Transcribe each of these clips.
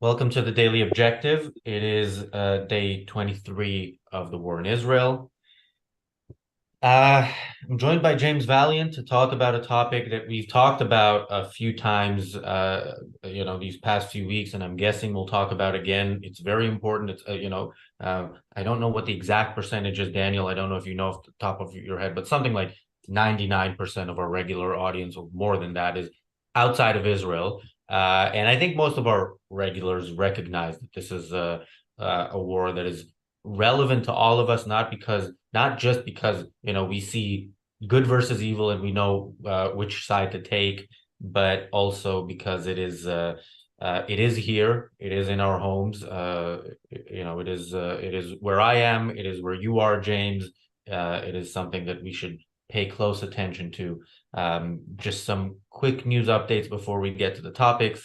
Welcome to the Daily Objective. It is day 23 of the war in Israel. Uh, I'm joined by James Valliant to talk about a topic that we've talked about a few times, these past few weeks, and I'm guessing we'll talk about again. It's very important. I don't know what the exact percentage is, Daniel. I don't know if you know off the top of your head, but something like 99% of our regular audience, or more than that, is outside of Israel. And I think most of our regulars recognize that this is a war that is relevant to all of us, not just because we see good versus evil and we know which side to take, but also because it is here, it is in our homes. It is where I am, it is where you are, James. It is something that we should pay close attention to. Just some quick news updates before we get to the topic.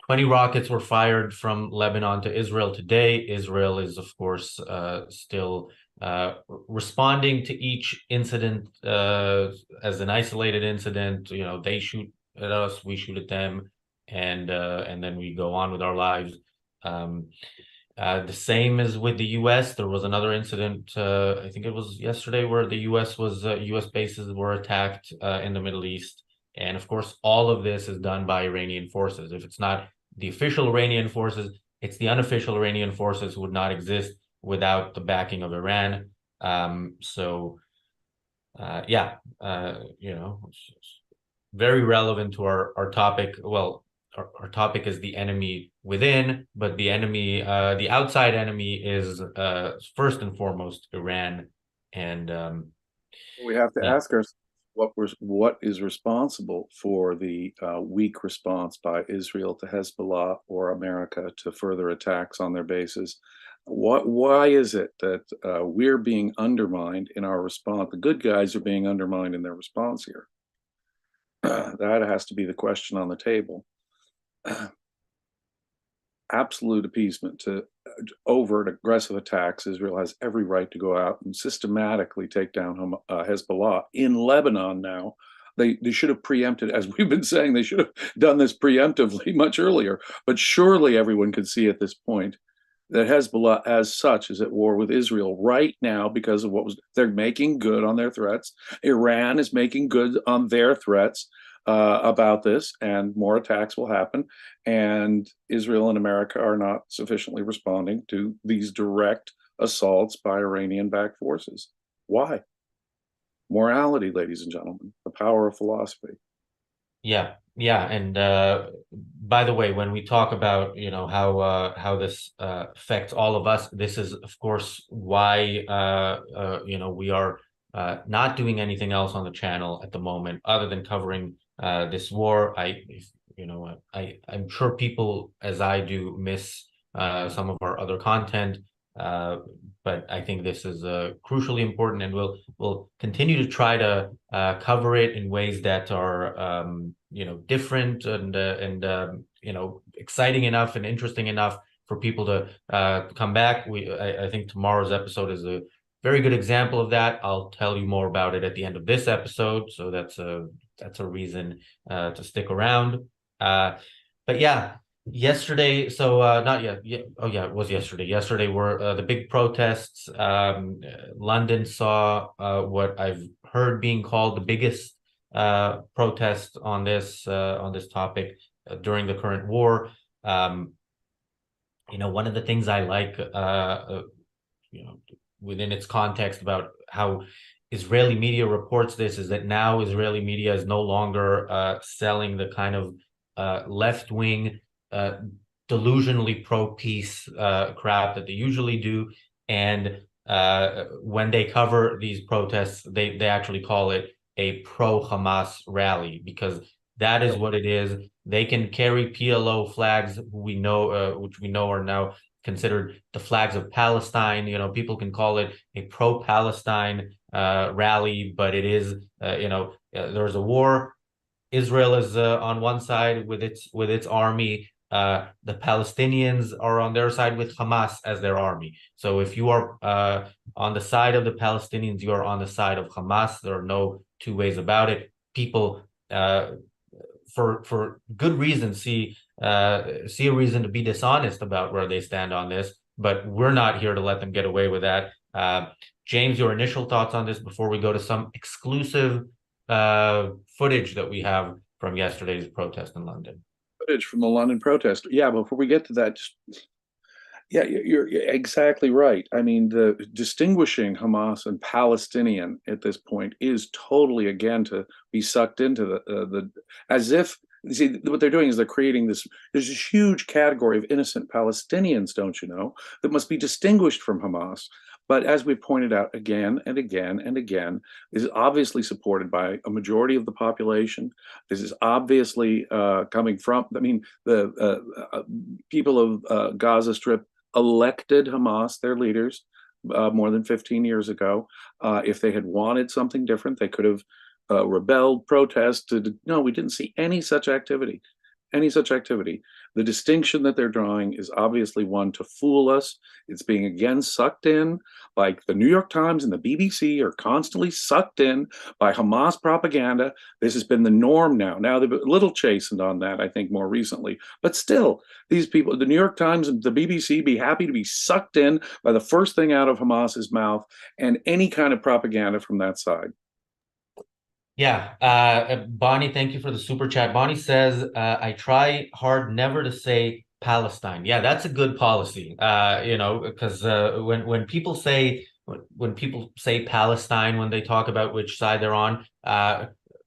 20 rockets were fired from Lebanon to Israel today. Israel is, of course, still responding to each incident as an isolated incident. They shoot at us, we shoot at them, and then we go on with our lives. The same as with the U.S. There was another incident, I think it was yesterday, where the U.S. bases were attacked in the Middle East. And of course, all of this is done by Iranian forces. If it's not the official Iranian forces, it's the unofficial Iranian forces who would not exist without the backing of Iran. It's very relevant to our topic. Well, our topic is the enemy within, but the outside enemy is first and foremost Iran. And We have to yeah, ask ourselves what is responsible for the weak response by Israel to Hezbollah or America to further attacks on their bases. Why is it that we're being undermined in our response? The good guys are being undermined in their response here. That has to be the question on the table. Absolute appeasement to overt aggressive attacks. Israel has every right to go out and systematically take down Hezbollah in Lebanon now. They should have preempted, as we've been saying, they should have done this preemptively much earlier. But surely everyone could see at this point that Hezbollah, as such, is at war with Israel right now because of they're making good on their threats. Iran is making good on their threats about this, and more attacks will happen. And Israel and America are not sufficiently responding to these direct assaults by Iranian-backed forces. Why? Morality, ladies and gentlemen, the power of philosophy. yeah. And by the way, when we talk about how this affects all of us, this is of course why we are not doing anything else on the channel at the moment other than covering this war. I'm sure people, as I do, miss some of our other content, but I think this is crucially important, and we'll continue to try to cover it in ways that are different and exciting enough and interesting enough for people to come back. I think tomorrow's episode is a very good example of that. I'll tell you more about it at the end of this episode, so that's a reason to stick around. But yeah, yesterday, not yet. Yeah, oh yeah, it was yesterday. Yesterday were the big protests. London saw what I've heard being called the biggest protest on this topic during the current war. One of the things I like, within its context about how Israeli media reports this, is that now Israeli media is no longer selling the kind of left wing, delusionally pro peace crap that they usually do. And when they cover these protests, they actually call it a pro Hamas rally, because that is what it is. They can carry PLO flags, which we know are now considered the flags of Palestine. People can call it a pro Palestine rally, but it is, there's a war. Israel is on one side with its army. The Palestinians are on their side with Hamas as their army. So if you are on the side of the Palestinians, you are on the side of Hamas. There are no two ways about it. People for good reason, see a reason to be dishonest about where they stand on this. But we're not here to let them get away with that. James, your initial thoughts on this before we go to some exclusive footage that we have from yesterday's protest in London. Footage from the London protest. Yeah, before we get to that, yeah, you're exactly right. I mean, the distinguishing Hamas and Palestinian at this point is totally, again, to be sucked into the as if, you see, what they're doing is they're creating this, there's this huge category of innocent Palestinians, don't you know, that must be distinguished from Hamas. But as we pointed out again and again and again, this is obviously supported by a majority of the population. This is obviously coming from, I mean, the people of Gaza Strip elected Hamas, their leaders, more than 15 years ago. If they had wanted something different, they could have rebelled, protested. No, we didn't see any such activity. Any such activity. The distinction that they're drawing is obviously one to fool us. It's being again sucked in, like the New York Times and the BBC are constantly sucked in by Hamas propaganda. This has been the norm now. Now they've been a little chastened on that, I think, more recently. But still, these people, the New York Times and the BBC, be happy to be sucked in by the first thing out of Hamas's mouth and any kind of propaganda from that side. Yeah, Bonnie, thank you for the super chat. Bonnie says, I try hard never to say Palestine. Yeah, that's a good policy. Because when people say Palestine, when they talk about which side they're on,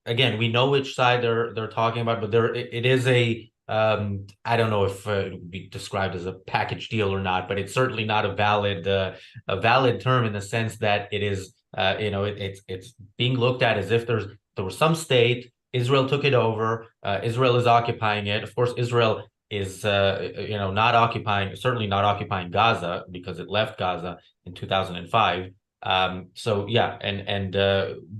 again, we know which side they're talking about, but it is a I don't know if it would be described as a package deal or not, but it's certainly not a valid term in the sense that it is it's being looked at as if there was some state, Israel took it over, Israel is occupying it. Of course, Israel is certainly not occupying Gaza because it left Gaza in 2005. So yeah, and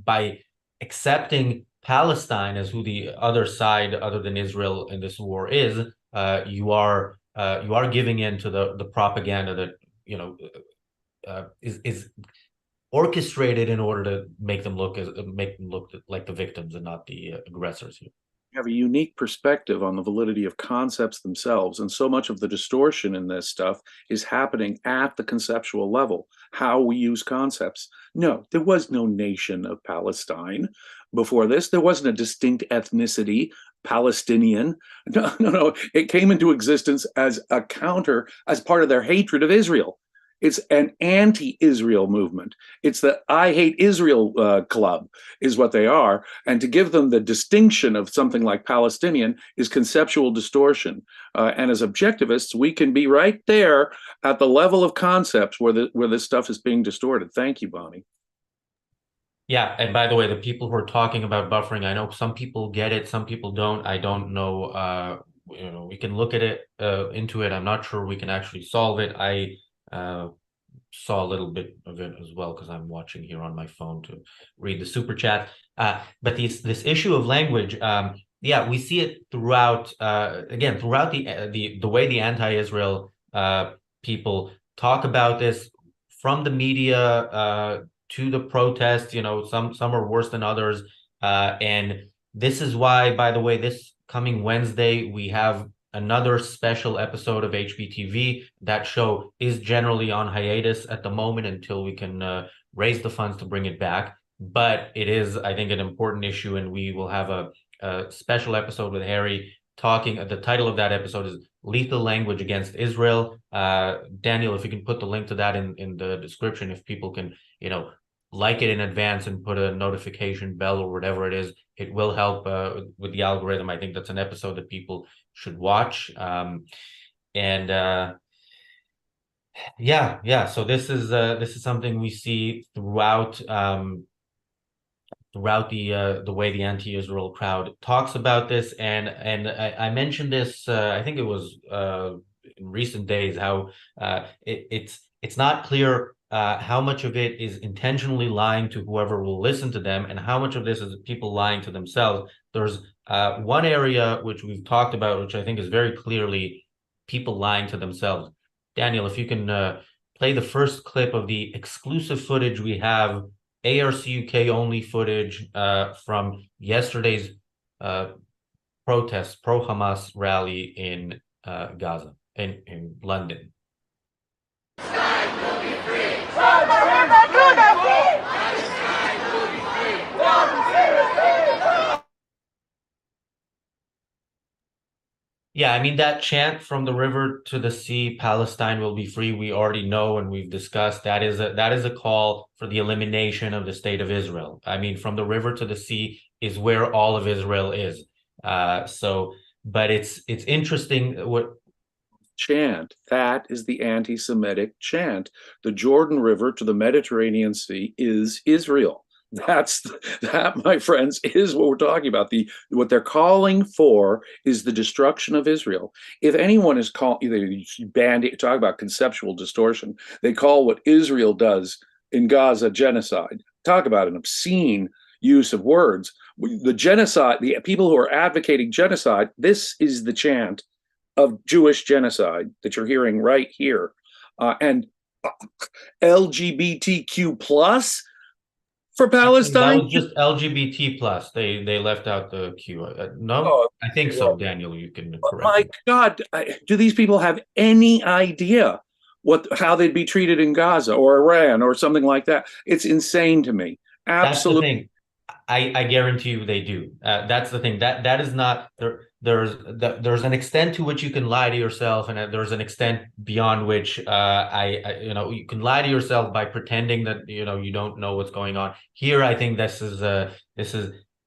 by accepting Palestine as who the other side, other than Israel, in this war is, you are giving in to the propaganda that is orchestrated in order to make them look like the victims and not the aggressors here. Have a unique perspective on the validity of concepts themselves. And so much of the distortion in this stuff is happening at the conceptual level, how we use concepts. No, there was no nation of Palestine before this. There wasn't a distinct ethnicity, Palestinian. No. It came into existence as a counter, as part of their hatred of Israel. It's an anti-Israel movement. It's the I hate Israel club is what they are. And to give them the distinction of something like Palestinian is conceptual distortion. And as objectivists, we can be right there at the level of concepts where this stuff is being distorted. Thank you, Bonnie. Yeah, and by the way, the people who are talking about buffering, I know some people get it, some people don't. I don't know. We can look at it into it. I'm not sure we can actually solve it. I saw a little bit of it as well because I'm watching here on my phone to read the super chat. But this issue of language, yeah, we see it throughout. Again, throughout the way the anti-Israel people talk about this, from the media to the protests. Some are worse than others, and this is why, by the way, this coming Wednesday we have another special episode of HBTV. That show is generally on hiatus at the moment until we can raise the funds to bring it back. But it is, I think, an important issue, and we will have a special episode with Harry talking. The title of that episode is Lethal Language Against Israel. Daniel, if you can put the link to that in the description, if people can, like it in advance and put a notification bell or whatever it is, it will help with the algorithm. I think that's an episode that people should watch. Yeah. So this is something we see throughout the way the anti-Israel crowd talks about this, and I mentioned this. I think it was in recent days how it's not clear how much of it is intentionally lying to whoever will listen to them, and how much of this is people lying to themselves. There's one area which we've talked about, which I think is very clearly people lying to themselves. Daniel, if you can play the first clip of the exclusive footage we have, ARCUK only footage from yesterday's protest, pro-Hamas rally in Gaza, in London. Yeah, I mean that chant from the river to the sea, Palestine will be free. We already know and we've discussed that is a call for the elimination of the state of Israel. I mean, from the river to the sea is where all of Israel is. But it's interesting what chant. That is the anti-Semitic chant. The Jordan River to the Mediterranean Sea is Israel. That, my friends, is what we're talking about. What they're calling for is the destruction of Israel. If anyone is called, they talk about conceptual distortion. They call what Israel does in Gaza genocide. Talk about an obscene use of words. The genocide, the people who are advocating genocide, this is the chant of Jewish genocide that you're hearing right here. And LGBTQ plus for Palestine? that was just LGBT plus. They left out the Q. No, Oh, I think so. Daniel, you can correct my me. God, do these people have any idea how they'd be treated in Gaza or Iran or something like that? It's insane to me. That's the Absolutely. thing. I guarantee you they do. That's the thing. That is not there. There's an extent to which you can lie to yourself, and there's an extent beyond which you can lie to yourself by pretending that you don't know what's going on. Here, I think this is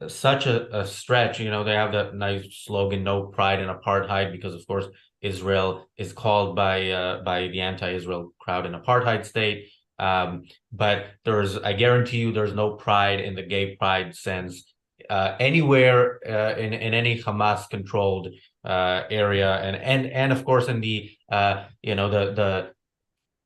such a stretch. They have that nice slogan, "No pride in apartheid," because of course Israel is called by the anti-Israel crowd an apartheid state. But I guarantee you, there's no pride in the gay pride sense anywhere in any Hamas-controlled area, and of course in the the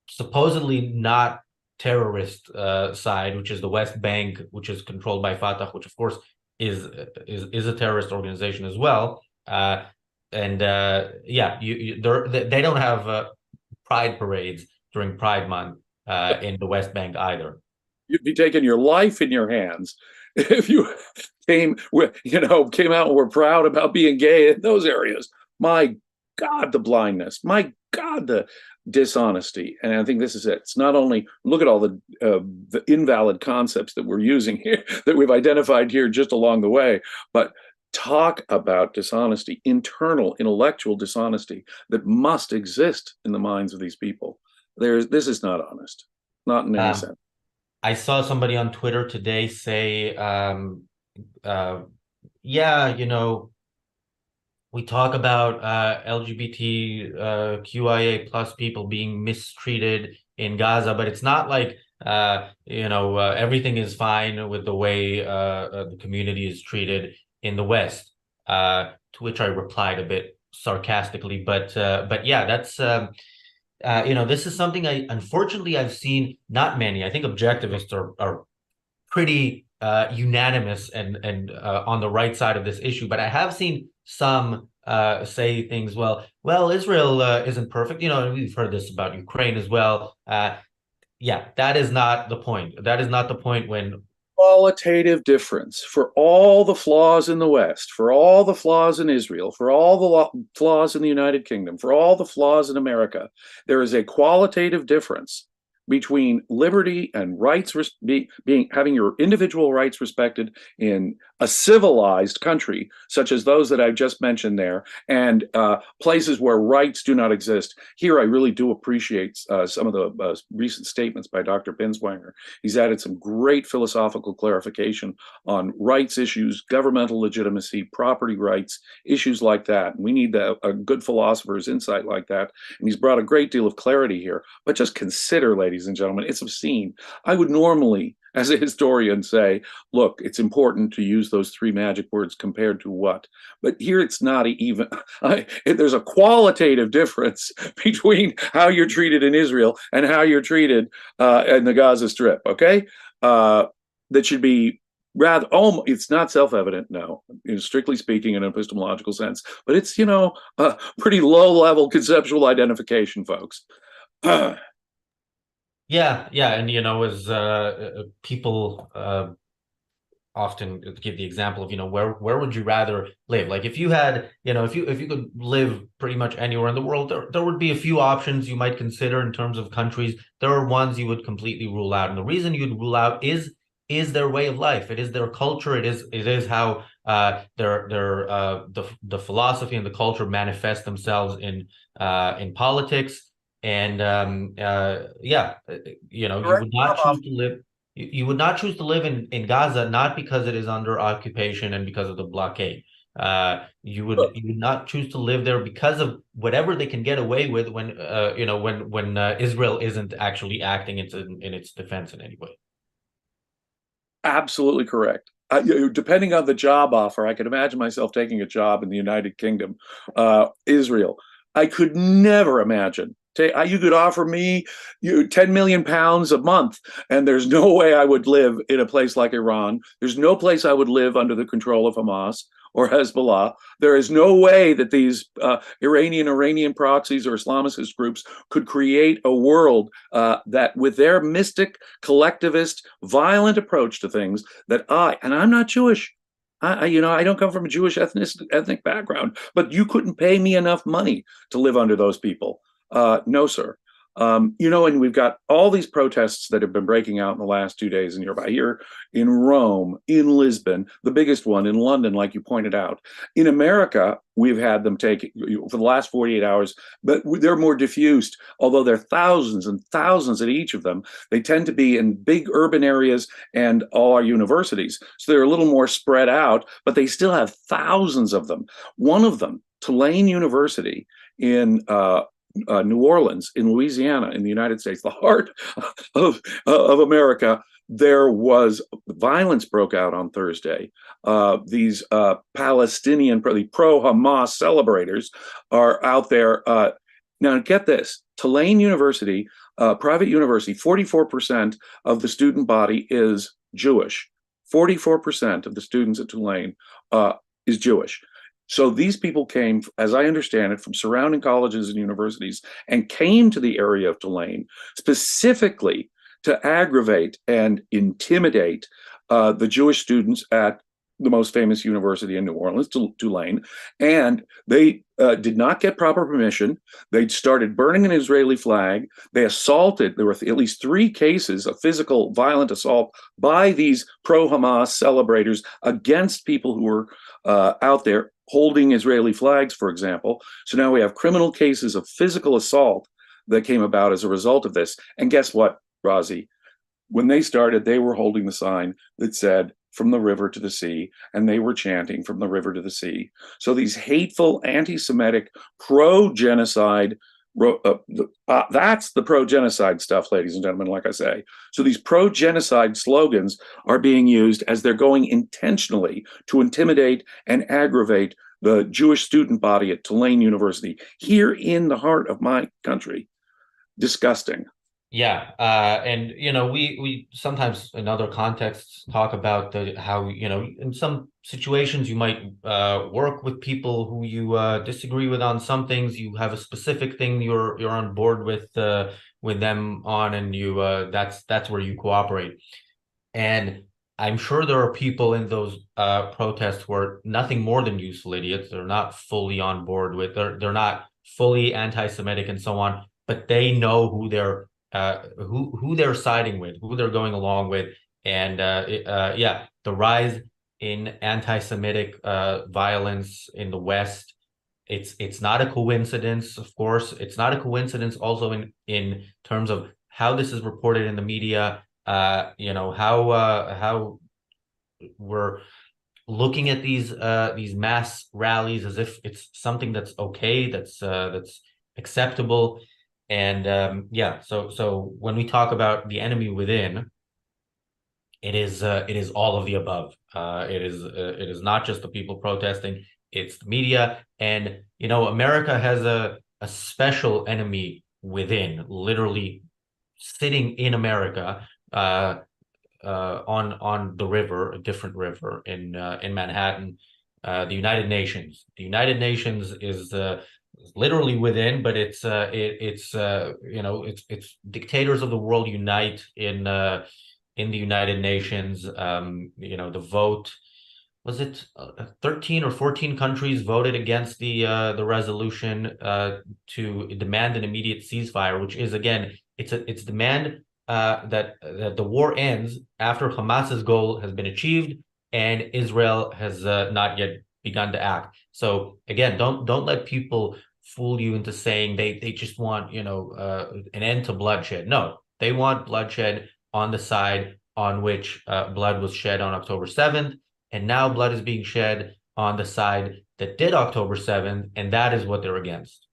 supposedly not terrorist side, which is the West Bank, which is controlled by Fatah, which of course is a terrorist organization as well. And yeah, they don't have pride parades during Pride Month in the West Bank either. You'd be taking your life in your hands if you came out and were proud about being gay in those areas. My God, the blindness. My God, the dishonesty. And I think this is it. It's not only look at all the invalid concepts that we're using here, that we've identified here just along the way, but talk about dishonesty, internal intellectual dishonesty that must exist in the minds of these people. This is not honest, not in any sense. I saw somebody on Twitter today say, yeah, we talk about LGBTQIA plus people being mistreated in Gaza, but it's not like everything is fine with the way the community is treated in the West. To which I replied a bit sarcastically, but yeah, that's this is something unfortunately I've seen not many. I think objectivists are pretty unanimous and on the right side of this issue, but I have seen some say things. Well, Israel isn't perfect. We've heard this about Ukraine as well. Yeah, that is not the point. That is not the point when qualitative difference for all the flaws in the West, for all the flaws in Israel, for all the flaws in the United Kingdom, for all the flaws in America. There is a qualitative difference between liberty and rights, having your individual rights respected in a civilized country, such as those that I've just mentioned there, and places where rights do not exist. Here, I really do appreciate some of the recent statements by Dr. Binswanger. He's added some great philosophical clarification on rights issues, governmental legitimacy, property rights, issues like that. We need a good philosopher's insight like that. And he's brought a great deal of clarity here. But just consider, ladies and gentlemen, it's obscene. I would normally, as a historian, say, look, it's important to use those three magic words compared to what. But here it's not even, there's a qualitative difference between how you're treated in Israel and how you're treated in the Gaza Strip, okay? That should be rather, it's not self-evident, no, strictly speaking in an epistemological sense, but it's, pretty low-level conceptual identification, folks. Yeah, and as people often give the example of, where would you rather live? Like if you had, if you could live pretty much anywhere in the world, there would be a few options you might consider in terms of countries. There are ones you would completely rule out. And the reason you'd rule out is their way of life. It is their culture. It is how the philosophy and the culture manifest themselves in politics. And yeah, you Correct. would not choose to live you would not choose to live in Gaza, not because it is under occupation and because of the blockade. You would not choose to live there because of whatever they can get away with when Israel isn't actually acting in its defense in any way. Absolutely correct. Depending on the job offer, I can imagine myself taking a job in the United Kingdom, Israel. I could never imagine. You could offer me 10 million pounds a month, and there's no way I would live in a place like Iran. There's no place I would live under the control of Hamas or Hezbollah. There is no way that these Iranian proxies or Islamist groups could create a world that, with their mystic, collectivist, violent approach to things, and I'm not Jewish. I don't come from a Jewish ethnic background, but you couldn't pay me enough money to live under those people. No, sir. And we've got all these protests that have been breaking out in the last 2 days in Europe. Here in Rome, in Lisbon, the biggest one in London, like you pointed out. In America, we've had them take for the last 48 hours, but they're more diffused, although there are thousands and thousands at each of them. They tend to be in big urban areas and all our universities. So they're a little more spread out, but they still have thousands of them. One of them, Tulane University in New Orleans, in Louisiana, in the United States, the heart of America, there was violence broke out on Thursday. These Palestinian, pro-Hamas celebrators are out there. Now, get this: Tulane University, private university, 44% of the student body is Jewish. 44% of the students at Tulane is Jewish. So these people came, as I understand it, from surrounding colleges and universities and came to the area of Tulane specifically to aggravate and intimidate the Jewish students at the most famous university in New Orleans, Tulane. And they did not get proper permission. They started burning an Israeli flag. They assaulted. There were at least 3 cases of physical violent assault by these pro-Hamas celebrators against people who were out there holding Israeli flags, for example. So now we have criminal cases of physical assault that came about as a result of this. And guess what, Razi? When they started, they were holding the sign that said, "From the river to the sea," and they were chanting, "From the river to the sea." So these hateful, anti-Semitic, pro-genocide, that's the pro-genocide stuff, ladies and gentlemen, like I say. So these pro-genocide slogans are being used as they're going intentionally to intimidate and aggravate the Jewish student body at Tulane University, here in the heart of my country. Disgusting. Yeah, and we sometimes in other contexts talk about how in some situations you might work with people who you disagree with on some things. You have a specific thing you're on board with them on, and that's where you cooperate. And I'm sure there are people in those protests who are nothing more than useful idiots. They're not fully on board with. They're not fully anti-Semitic and so on, but they know who they're siding with, who they're going along with, and yeah, the rise in anti-Semitic violence in the West. It's not a coincidence, of course. It's not a coincidence also in terms of how this is reported in the media. How we're looking at these mass rallies as if it's something that's okay, that's acceptable. And yeah, so when we talk about the enemy within, it is all of the above. It is not just the people protesting; it's the media, and America has a special enemy within, literally sitting in America, on the river, a different river in Manhattan, the United Nations. The United Nations is literally within, but it's dictators of the world unite in the United Nations. The vote, was it 13 or 14 countries voted against the resolution to demand an immediate ceasefire, which is, again, it's demand that the war ends after Hamas's goal has been achieved and Israel has not yet begun to act. So again, don't let people fool you into saying they just want an end to bloodshed. No, they want bloodshed on the side on which blood was shed on October 7th, and now blood is being shed on the side that did October 7th, and that is what they're against.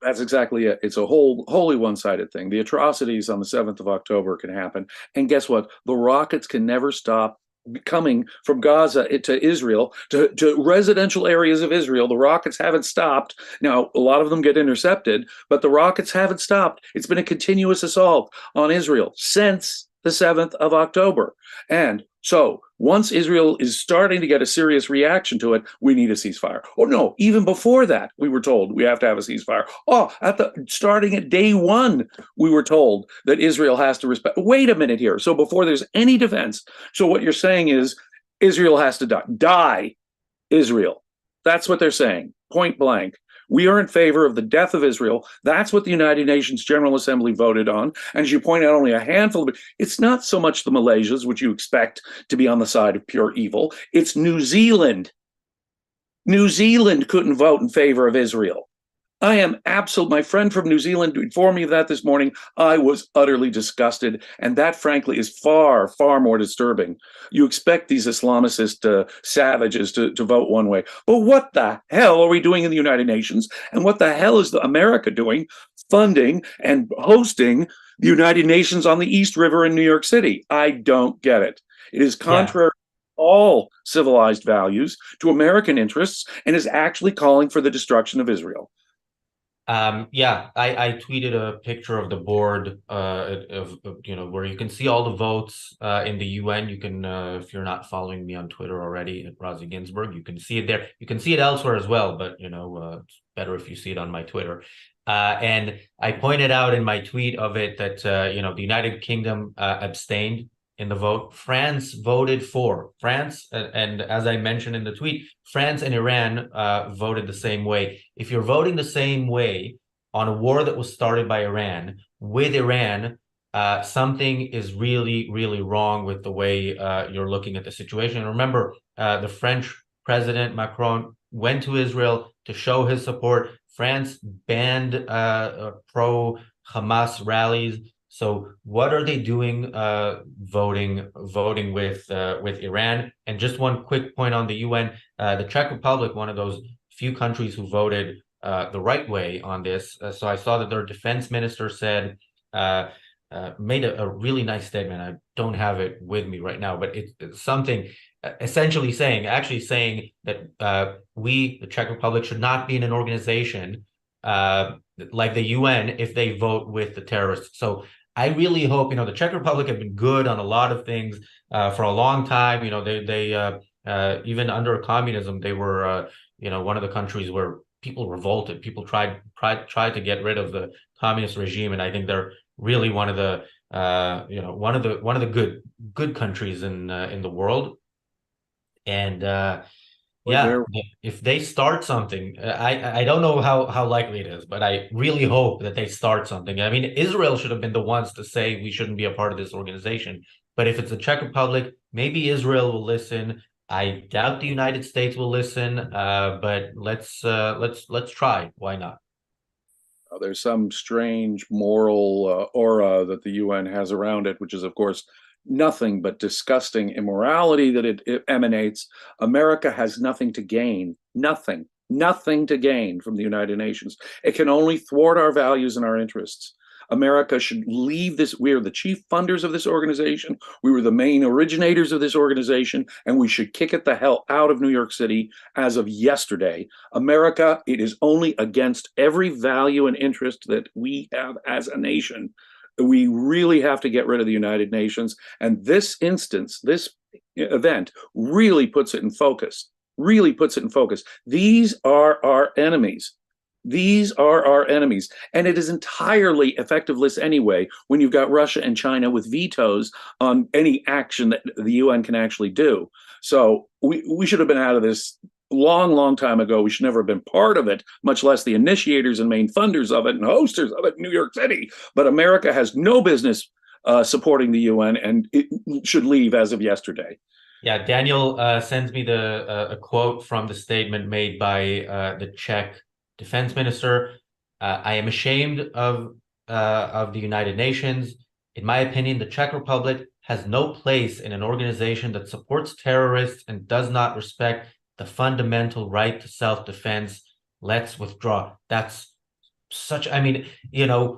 That's exactly it. It's a wholly one-sided thing. The atrocities on the 7th of October can happen. And guess what? The rockets can never stop coming from Gaza to Israel, to residential areas of Israel. The rockets haven't stopped. Now, a lot of them get intercepted, but the rockets haven't stopped. It's been a continuous assault on Israel since the 7th of October. And so once Israel is starting to get a serious reaction to it, we need a ceasefire. Or no, even before that, we were told we have to have a ceasefire. Oh, starting at day one, we were told that Israel has to respect. Wait a minute here. So before there's any defense, so what you're saying is Israel has to die. Die, Israel. That's what they're saying, point blank. We are in favor of the death of Israel. That's what the United Nations General Assembly voted on. And as you point out, only a handful of it. It's not so much the Malaysias, which you expect to be on the side of pure evil. It's New Zealand. New Zealand couldn't vote in favor of Israel. I am my friend from New Zealand informed me of that this morning. I was utterly disgusted. And that, frankly, is far, far more disturbing. You expect these Islamicist savages to vote one way. But what the hell are we doing in the United Nations? And what the hell is America doing, funding and hosting the United Nations on the East River in New York City? I don't get it. It is contrary to all civilized values, to American interests, and is actually calling for the destruction of Israel. I tweeted a picture of the board of where you can see all the votes in the UN. You can, if you're not following me on Twitter already at Razi Ginsburg, you can see it there. You can see it elsewhere as well, but it's better if you see it on my Twitter. And I pointed out in my tweet of it that the United Kingdom abstained in the vote. France voted for. France, and as I mentioned in the tweet, France and Iran voted the same way. If you're voting the same way on a war that was started by Iran, with Iran, something is really, really wrong with the way you're looking at the situation. And remember, the French President Macron went to Israel to show his support. France banned pro-Hamas rallies. So what are they doing voting with Iran? And just one quick point on the UN, the Czech Republic, one of those few countries who voted the right way on this. So I saw that their defense minister said, made a really nice statement. I don't have it with me right now, but it's something essentially saying that we, the Czech Republic, should not be in an organization like the UN if they vote with the terrorists. So I really hope, the Czech Republic have been good on a lot of things for a long time. They even under communism, they were, one of the countries where people revolted. People tried to get rid of the communist regime, and I think they're really one of the, one of the good countries in the world. And if they start something, I don't know how likely it is, but I really hope that they start something. I mean, Israel should have been the ones to say we shouldn't be a part of this organization. But if it's the Czech Republic, maybe Israel will listen. I doubt the United States will listen. But let's try. Why not? There's some strange moral aura that the UN has around it, which is, of course, nothing but disgusting immorality that it emanates. America has nothing to gain, nothing to gain from the United Nations. It can only thwart our values and our interests. America should leave this. We are the chief funders of this organization. We were the main originators of this organization, and we should kick it the hell out of New York City as of yesterday. America, it is only against every value and interest that we have as a nation. We really have to get rid of the United Nations. And this instance, this event really puts it in focus, These are our enemies. These are our enemies. And it is entirely effectiveless anyway when you've got Russia and China with vetoes on any action that the UN can actually do. So we should have been out of this long, long time ago. We should never have been part of it, much less the initiators and main funders of it and hosters of it in New York City. But America has no business supporting the UN, and it should leave as of yesterday. Yeah, Daniel sends me a quote from the statement made by the Czech defense minister. I am ashamed of the United Nations. In my opinion, the Czech Republic has no place in an organization that supports terrorists and does not respect the fundamental right to self-defense. Let's withdraw. That's such, I mean,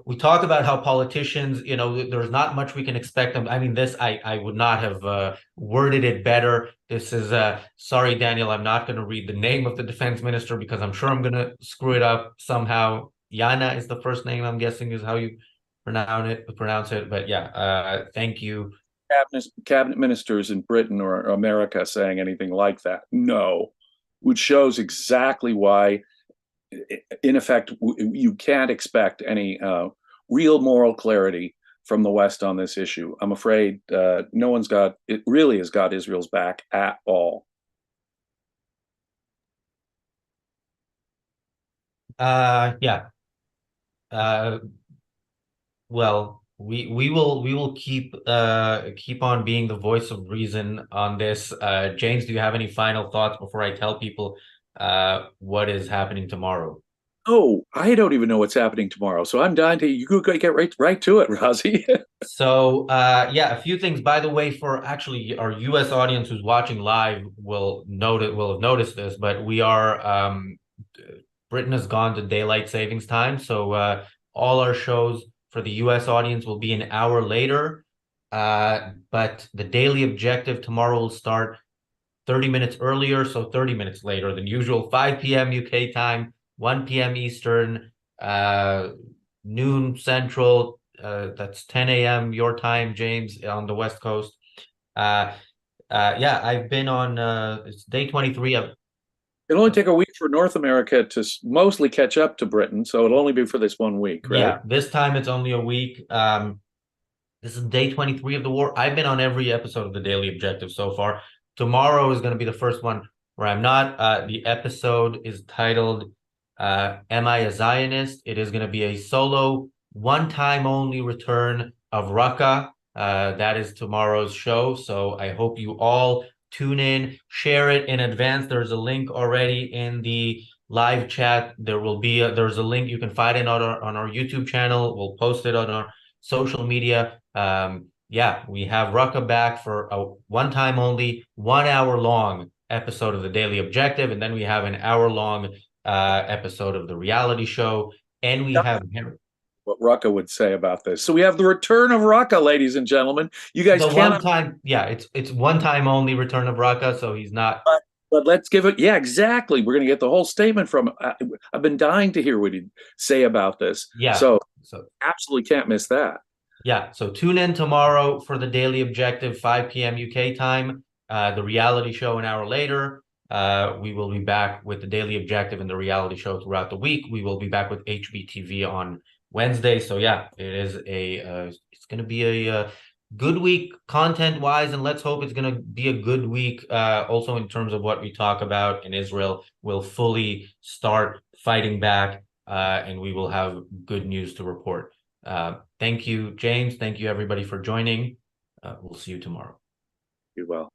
we talk about how politicians, there's not much we can expect them. I mean, I would not have worded it better. This is sorry, Daniel, I'm not going to read the name of the defense minister because I'm sure I'm going to screw it up somehow. Yana is the first name, I'm guessing, is how you pronounce it. But yeah, thank you. Cabinet ministers in Britain or America saying anything like that? No, which shows exactly why, in effect, you can't expect any real moral clarity from the West on this issue. I'm afraid no one's got, it really has got Israel's back at all. Yeah. Well, we will keep on being the voice of reason on this. James, do you have any final thoughts before I tell people what is happening tomorrow? Oh, I don't even know what's happening tomorrow, so I'm dying to you go get right to it, Razi. So yeah, a few things. By the way, for actually our US audience who's watching live will have noticed this, but we are Britain has gone to daylight savings time. So all our shows for the US audience will be an hour later. But the daily objective tomorrow will start 30 minutes earlier, so 30 minutes later than usual, 5 p.m. UK time, 1 p.m. Eastern, noon Central. That's 10 a.m. your time, James, on the West Coast. Yeah, I've been on it's day 23 of. It'll only take a week for North America to mostly catch up to Britain, so it'll only be for this 1 week, right? Yeah, this time it's only a week. This is day 23 of the war. I've been on every episode of the Daily Objective so far. Tomorrow is going to be the first one where I'm not. The episode is titled Am I a Zionist? It is going to be a solo, one-time only return of Raqqa. That is tomorrow's show. So I hope you all tune in, share it in advance. There's a link already in the live chat. There's a link you can find it on our YouTube channel. We'll post it on our social media. Yeah, we have Raqqa back for a one-time only, 1 hour long episode of the Daily Objective, and then we have an hour-long episode of the reality show, and we have what Raqqa would say about this. So we have the return of Raqqa, ladies and gentlemen. You guys can't. Yeah, it's one-time only return of Raqqa, so he's not. But let's give it. Yeah, exactly. We're going to get the whole statement from. I've been dying to hear what he'd say about this. Yeah. So absolutely can't miss that. Yeah. So tune in tomorrow for the Daily Objective, 5 p.m. UK time. The reality show an hour later. We will be back with the Daily Objective and the reality show throughout the week. We will be back with HBTV on Wednesday. So yeah, it's going to be a good week content wise, and let's hope it's going to be a good week also in terms of what we talk about. In Israel will fully start fighting back, and we will have good news to report. Thank you, James. Thank you, everybody, for joining. We'll see you tomorrow. You well.